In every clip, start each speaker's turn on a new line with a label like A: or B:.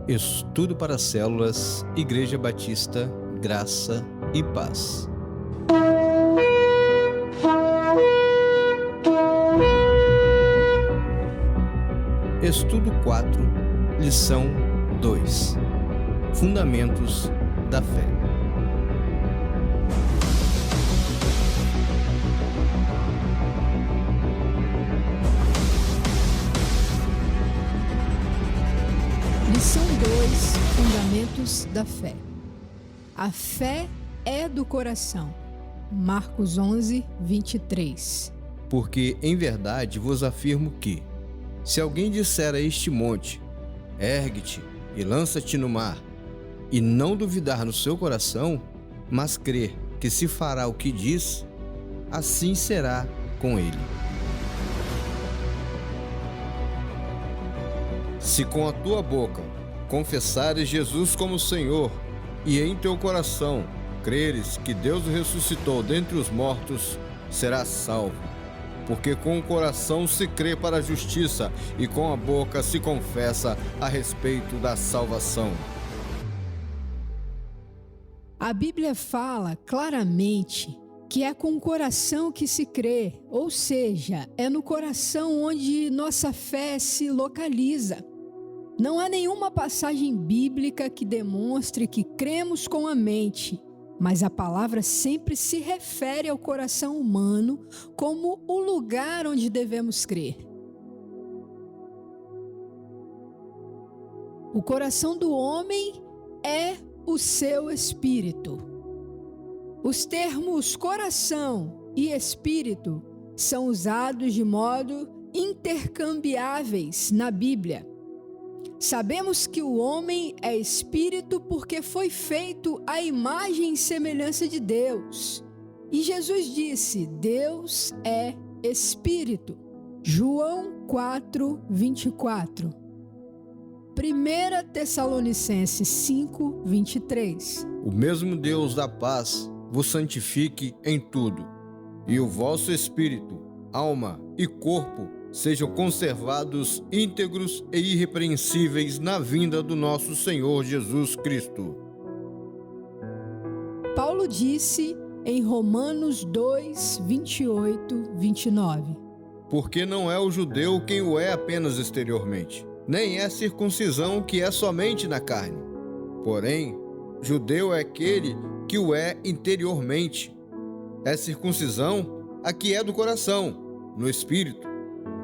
A: Estudo para Células, Igreja Batista, Graça e Paz. Estudo 4, Lição 2: Fundamentos da Fé.
B: Lição 2: Fundamentos da Fé. A fé é do coração. Marcos 11, 23.
A: Porque em verdade vos afirmo que, se alguém disser a este monte, ergue-te e lança-te no mar, e não duvidar no seu coração, mas crer que se fará o que diz, assim será com ele. Se com a tua boca confessares Jesus como Senhor, e em teu coração creres que Deus o ressuscitou dentre os mortos, serás salvo. Porque com o coração se crê para a justiça, e com a boca se confessa a respeito da salvação.
B: A Bíblia fala claramente que é com o coração que se crê, ou seja, é no coração onde nossa fé se localiza. Não há nenhuma passagem bíblica que demonstre que cremos com a mente, mas a palavra sempre se refere ao coração humano como o lugar onde devemos crer. O coração do homem é o seu espírito. Os termos coração e espírito são usados de modo intercambiáveis na Bíblia. Sabemos que o homem é espírito porque foi feito à imagem e semelhança de Deus. E Jesus disse: Deus é espírito. João 4, 24. 1 Tessalonicenses 5, 23.
A: O mesmo Deus da paz vos santifique em tudo, e o vosso espírito, alma e corpo sejam conservados íntegros e irrepreensíveis na vinda do nosso Senhor Jesus Cristo.
B: Paulo disse em Romanos 2, 28, 29.
A: Porque não é o judeu quem o é apenas exteriormente, nem é a circuncisão que é somente na carne. Porém, judeu é aquele que o é interiormente. É circuncisão a que é do coração, no espírito,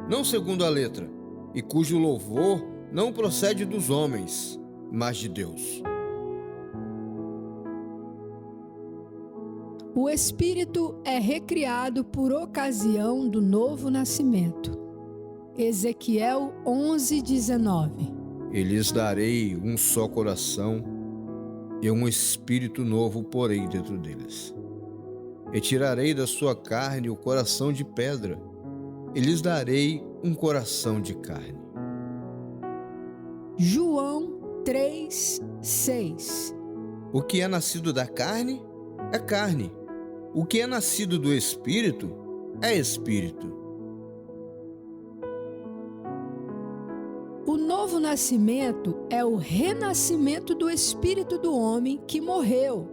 A: não segundo a letra, e cujo louvor não procede dos homens, mas de Deus.
B: O espírito é recriado por ocasião do novo nascimento. Ezequiel 11, 19.
A: E lhes darei um só coração, e um espírito novo porei dentro deles. E tirarei da sua carne o coração de pedra, e lhes darei um coração de carne.
B: João 3, 6.
A: O que é nascido da carne é carne. O que é nascido do espírito é espírito.
B: O novo nascimento é o renascimento do espírito do homem que morreu,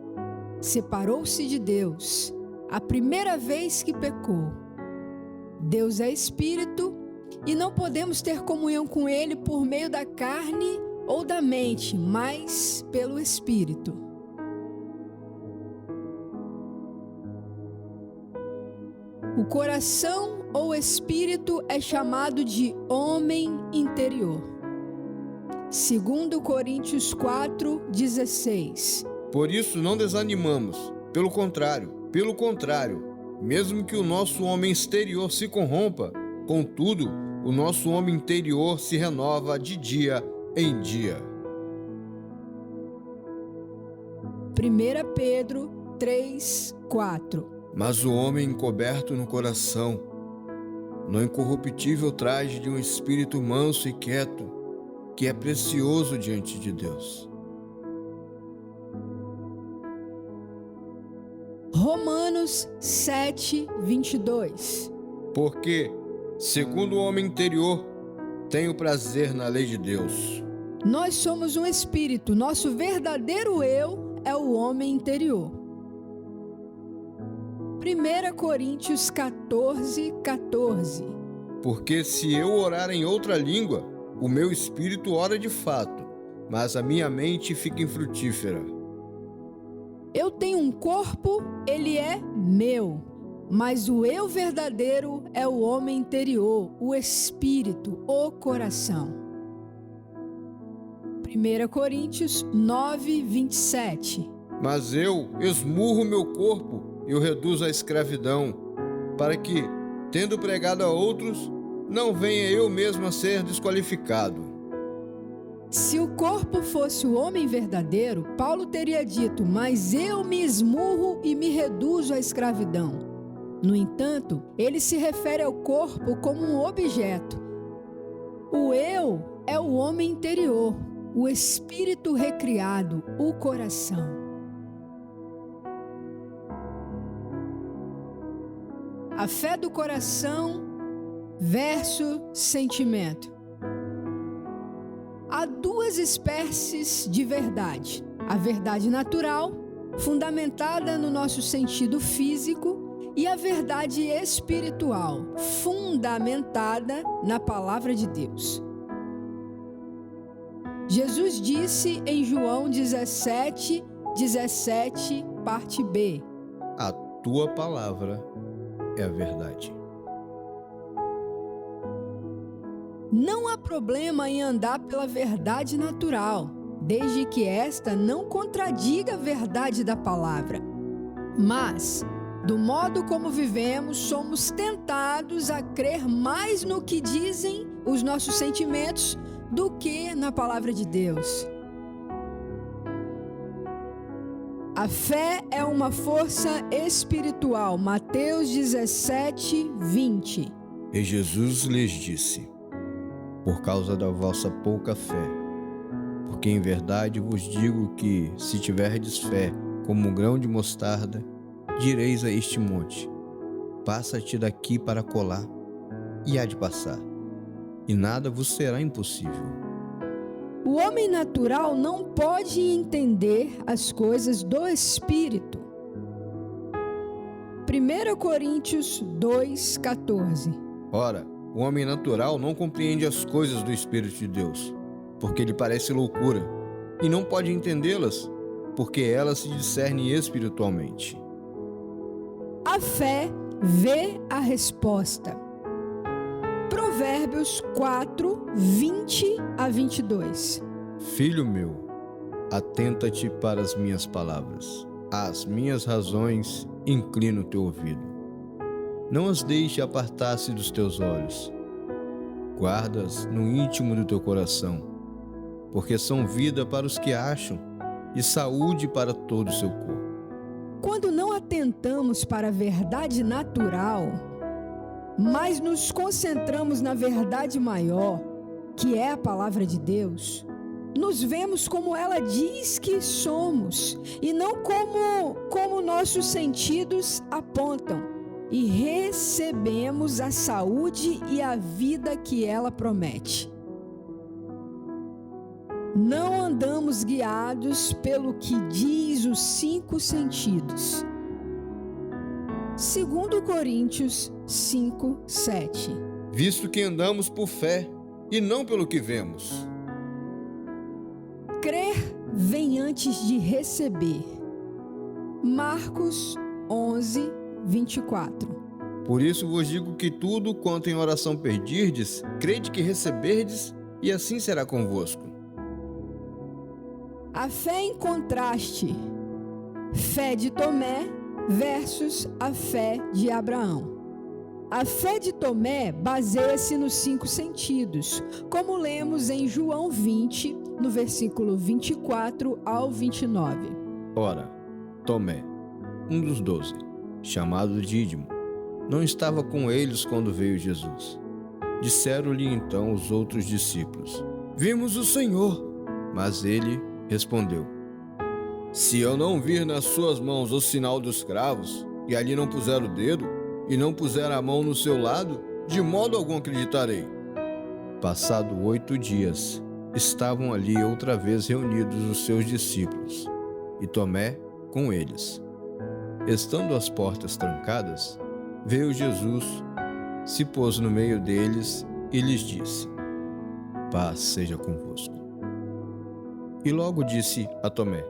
B: separou-se de Deus, a primeira vez que pecou. Deus é espírito e não podemos ter comunhão com ele por meio da carne ou da mente, mas pelo espírito. O coração ou espírito é chamado de homem interior. 2 Coríntios 4, 16.
A: Por isso não desanimamos, pelo contrário, mesmo que o nosso homem exterior se corrompa, contudo, o nosso homem interior se renova de dia em dia.
B: 1 Pedro 3, 4.
A: Mas o homem encoberto no coração, no incorruptível traje de um espírito manso e quieto, que é precioso diante de Deus.
B: Romanos 7, 22.
A: Porque, segundo o homem interior, tenho prazer na lei de Deus,
B: Nós somos um espírito, nosso verdadeiro eu é o homem interior. 1 Coríntios 14:14.
A: Porque se eu orar em outra língua, o meu espírito ora de fato, mas a minha mente fica infrutífera.
B: Eu tenho um corpo, ele é meu, mas o eu verdadeiro é o homem interior, o espírito, o coração. 1 Coríntios 9:27.
A: Mas eu esmurro meu corpo e o reduzo à escravidão, para que, tendo pregado a outros, não venha eu mesmo a ser desqualificado.
B: Se o corpo fosse o homem verdadeiro, Paulo teria dito: mas eu me esmurro e me reduzo à escravidão. No entanto, ele se refere ao corpo como um objeto. O eu é o homem interior, o espírito recriado, o coração. A fé do coração versus sentimento. Há duas espécies de verdade: a verdade natural, fundamentada no nosso sentido físico, e a verdade espiritual, fundamentada na palavra de Deus. Jesus disse em João 17:17, parte B:
A: A tua palavra é a verdade.
B: Não há problema em andar pela verdade natural, desde que esta não contradiga a verdade da palavra. Mas, do modo como vivemos, somos tentados a crer mais no que dizem os nossos sentimentos do que na palavra de Deus. A fé é uma força espiritual. Mateus 17:20.
A: E Jesus lhes disse: por causa da vossa pouca fé. Porque em verdade vos digo que, se tiverdes fé como um grão de mostarda, direis a este monte: passa-te daqui para colar, e há de passar, e nada vos será impossível.
B: O homem natural não pode entender as coisas do Espírito. 1 Coríntios 2:14.
A: Ora, o homem natural não compreende as coisas do Espírito de Deus, porque lhe parece loucura, e não pode entendê-las, porque elas se discernem espiritualmente.
B: A fé vê a resposta. Provérbios 4:20-22.
A: Filho meu, atenta-te para as minhas palavras. Às minhas razões inclina o teu ouvido. Não as deixe apartar-se dos teus olhos. Guarda-as no íntimo do teu coração, porque são vida para os que acham e saúde para todo o seu corpo.
B: Quando não atentamos para a verdade natural, mas nos concentramos na verdade maior, que é a palavra de Deus, nos vemos como ela diz que somos e não como nossos sentidos apontam, e recebemos a saúde e a vida que ela promete. Não andamos guiados pelo que diz os 5 sentidos. 2 Coríntios 5:7.
A: Visto que andamos por fé e não pelo que vemos.
B: Crer vem antes de receber. Marcos 11:24.
A: Por isso vos digo que tudo quanto em oração pedirdes, crede que receberdes, e assim será convosco.
B: A fé em contraste. Fé de Tomé versus a fé de Abraão. A fé de Tomé baseia-se nos 5 sentidos, como lemos em João 20, no versículo 24 ao 29.
A: Ora, Tomé, um dos 12, chamado Dídimo, não estava com eles quando veio Jesus. Disseram-lhe então os outros discípulos: Vimos o Senhor. Mas ele respondeu: Se eu não vir nas suas mãos o sinal dos cravos, e ali não puser o dedo, e não puser a mão no seu lado, de modo algum acreditarei. Passado 8 dias, estavam ali outra vez reunidos os seus discípulos, e Tomé com eles. Estando as portas trancadas, veio Jesus, se pôs no meio deles e lhes disse: Paz seja convosco. E logo disse a Tomé: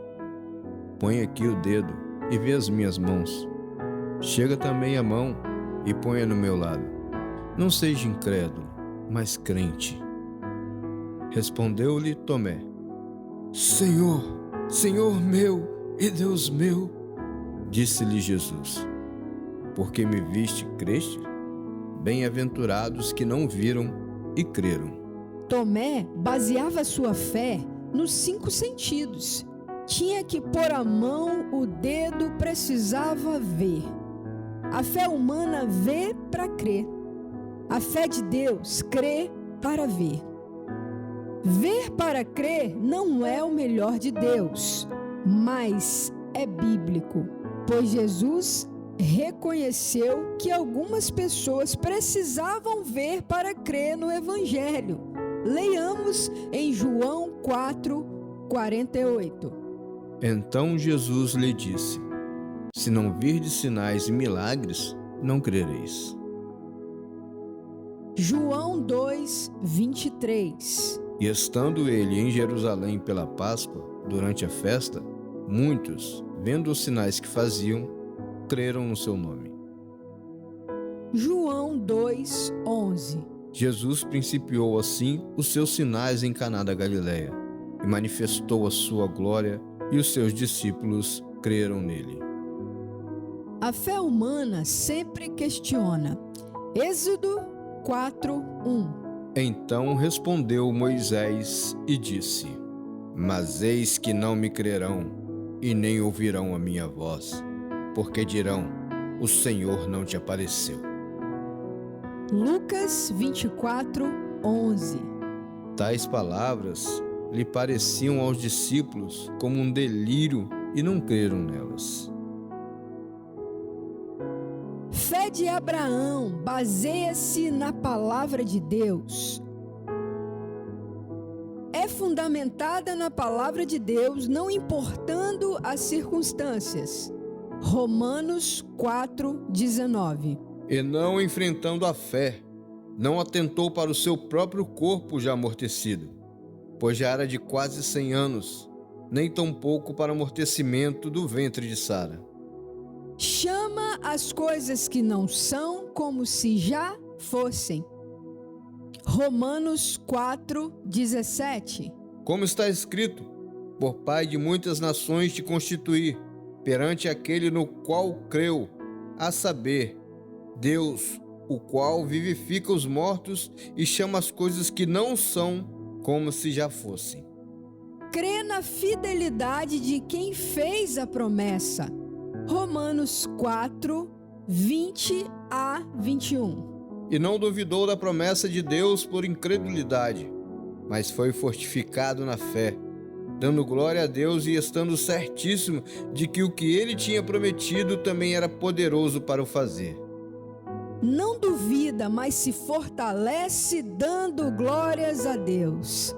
A: Põe aqui o dedo e vê as minhas mãos. Chega também a mão e ponha no meu lado. Não seja incrédulo, mas crente. Respondeu-lhe Tomé: Senhor, Senhor meu e Deus meu. Disse-lhe Jesus: Porque me viste, creste? Bem-aventurados que não viram e creram.
B: Tomé baseava sua fé nos 5 sentidos. Tinha que pôr a mão, o dedo, precisava ver. A fé humana vê para crer. A fé de Deus crê para ver. Ver para crer não é o melhor de Deus, mas é bíblico, pois Jesus reconheceu que algumas pessoas precisavam ver para crer no Evangelho. Leiamos em João 4:48.
A: Então Jesus lhe disse: Se não virdes sinais e milagres, não crereis.
B: João 2:23.
A: E estando ele em Jerusalém pela Páscoa, durante a festa, muitos, vendo os sinais que faziam, creram no seu nome.
B: João 2:11.
A: Jesus principiou assim os seus sinais em Caná da Galileia, e manifestou a sua glória, e os seus discípulos creram nele.
B: A fé humana sempre questiona. Êxodo 4:1.
A: Então respondeu Moisés e disse: Mas eis que não me crerão, e nem ouvirão a minha voz, porque dirão: O Senhor não te apareceu.
B: Lucas 24:11.
A: Tais palavras lhe pareciam aos discípulos como um delírio e não creram nelas.
B: Fé de Abraão baseia-se na palavra de Deus. É fundamentada na palavra de Deus, não importando as circunstâncias. Romanos 4:19.
A: E não enfrentando a fé, não atentou para o seu próprio corpo já amortecido, pois já era de quase 100 anos, nem tampouco para o amortecimento do ventre de Sara.
B: Chama as coisas que não são como se já fossem. Romanos 4:17.
A: Como está escrito: Por pai de muitas nações te constituí, perante aquele no qual creu, a saber, Deus, o qual vivifica os mortos e chama as coisas que não são como se já fossem.
B: Crê na fidelidade de quem fez a promessa. Romanos 4:20-21.
A: E não duvidou da promessa de Deus por incredulidade, mas foi fortificado na fé, dando glória a Deus e estando certíssimo de que o que ele tinha prometido também era poderoso para o fazer.
B: Não duvida, mas se fortalece dando glórias a Deus.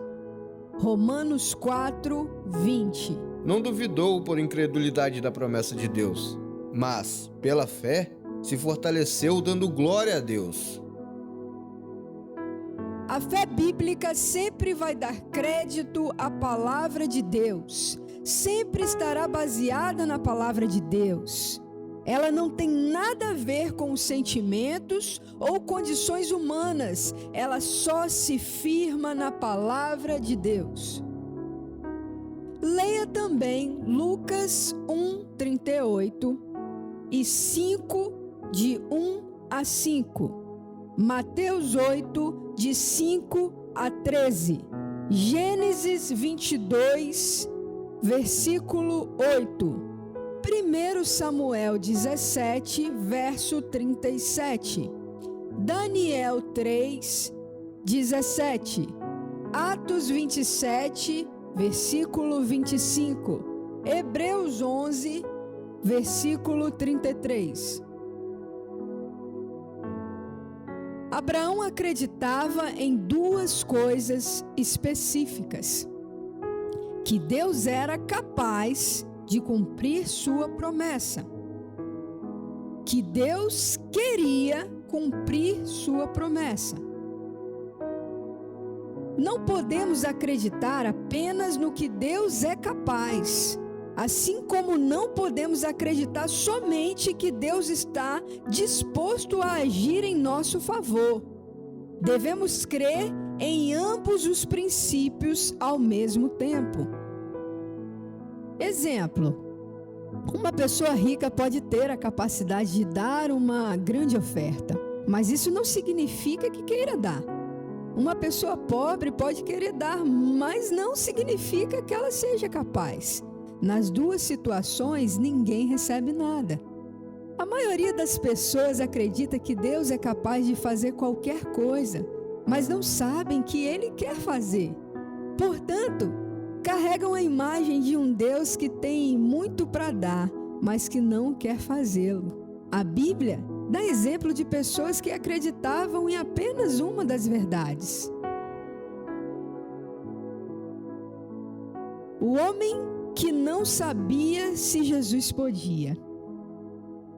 B: Romanos 4:20.
A: Não duvidou por incredulidade da promessa de Deus, mas, pela fé, se fortaleceu dando glória a Deus.
B: A fé bíblica sempre vai dar crédito à palavra de Deus, sempre estará baseada na palavra de Deus. Ela não tem nada a ver com os sentimentos ou condições humanas, ela só se firma na palavra de Deus. Leia também Lucas 1:38 e 5, de 1-5. Mateus 8, de 5-13. Gênesis 22, versículo 8. 1 Samuel 17, verso 37. Daniel 3, 17. Atos 27, versículo 25. Hebreus 11, versículo 33. A Abraão acreditava em duas coisas específicas: que Deus era capaz de cumprir sua promessa, que Deus queria cumprir sua promessa. Não podemos acreditar apenas no que Deus é capaz, assim como não podemos acreditar somente que Deus está disposto a agir em nosso favor. Devemos crer em ambos os princípios ao mesmo tempo. Exemplo: uma pessoa rica pode ter a capacidade de dar uma grande oferta, mas isso não significa que queira dar. Uma pessoa pobre pode querer dar, mas não significa que ela seja capaz. Nas duas situações, ninguém recebe nada. A maioria das pessoas acredita que Deus é capaz de fazer qualquer coisa, mas não sabem que Ele quer fazer. Portanto, carregam a imagem de um Deus que tem muito para dar, mas que não quer fazê-lo. A Bíblia dá exemplo de pessoas que acreditavam em apenas uma das verdades. O homem que não sabia se Jesus podia.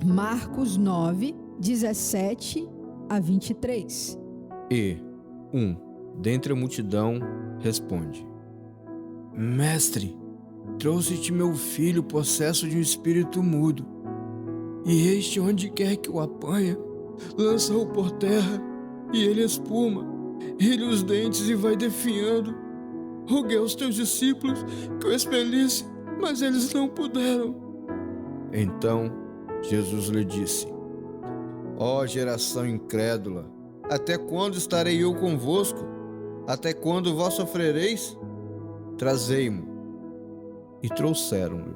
B: Marcos 9, 17 a 23.
A: E dentre a multidão, responde: Mestre, trouxe-te meu filho possesso de um espírito mudo. E este, onde quer que o apanha, lança-o por terra, e ele espuma, rilha os dentes e vai definhando. Roguei aos teus discípulos que o expelissem, mas eles não puderam. Então Jesus lhe disse: Ó geração incrédula, até quando estarei eu convosco? Até quando vós sofrereis? Trazei-mo. E trouxeram-lhe.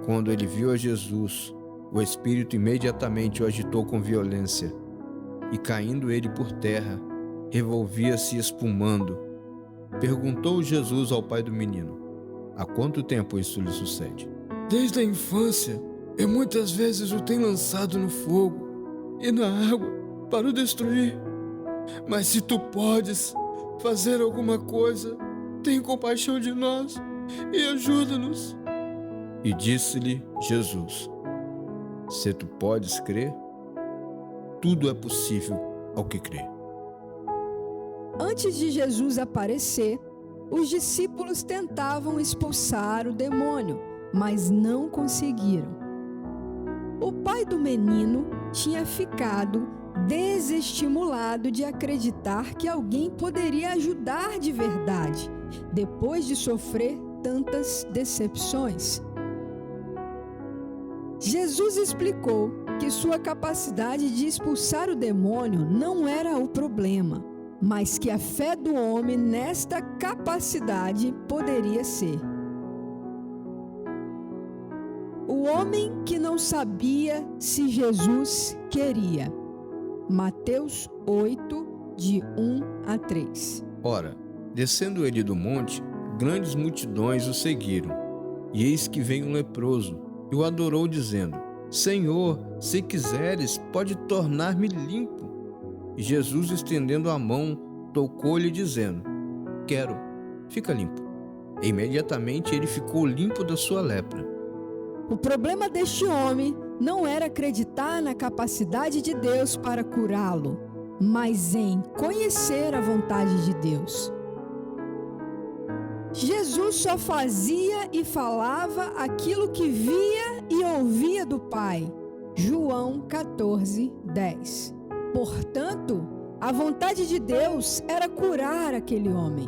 A: Quando ele viu a Jesus, o espírito imediatamente o agitou com violência, e caindo ele por terra, revolvia-se espumando. Perguntou Jesus ao pai do menino: Há quanto tempo isso lhe sucede? Desde a infância, e muitas vezes o tem lançado no fogo e na água para o destruir. Mas se tu podes fazer alguma coisa, tem compaixão de nós e ajuda-nos. E disse-lhe Jesus: Se tu podes crer, tudo é possível ao que crê.
B: Antes de Jesus aparecer, os discípulos tentavam expulsar o demônio, mas não conseguiram. O pai do menino tinha ficado desestimulado de acreditar que alguém poderia ajudar de verdade, depois de sofrer tantas decepções. Jesus explicou que sua capacidade de expulsar o demônio não era o problema, mas que a fé do homem nesta capacidade poderia ser. O homem que não sabia se Jesus queria. Mateus 8, de 1 a 3.
A: Ora, descendo ele do monte, grandes multidões o seguiram. E eis que veio um leproso, e o adorou, dizendo: Senhor, se quiseres, pode tornar-me limpo. E Jesus, estendendo a mão, tocou-lhe, dizendo: Quero, fica limpo. E imediatamente ele ficou limpo da sua lepra.
B: O problema deste homem não era acreditar na capacidade de Deus para curá-lo, mas em conhecer a vontade de Deus. Jesus só fazia e falava aquilo que via e ouvia do Pai. João 14, 10. Portanto, a vontade de Deus era curar aquele homem.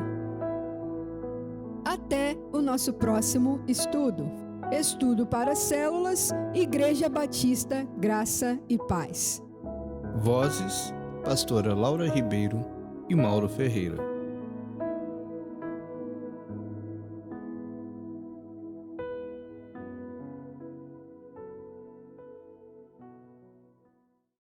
B: Até o nosso próximo estudo. Estudo para células, Igreja Batista, Graça e Paz.
A: Vozes: Pastora Laura Ribeiro e Mauro Ferreira.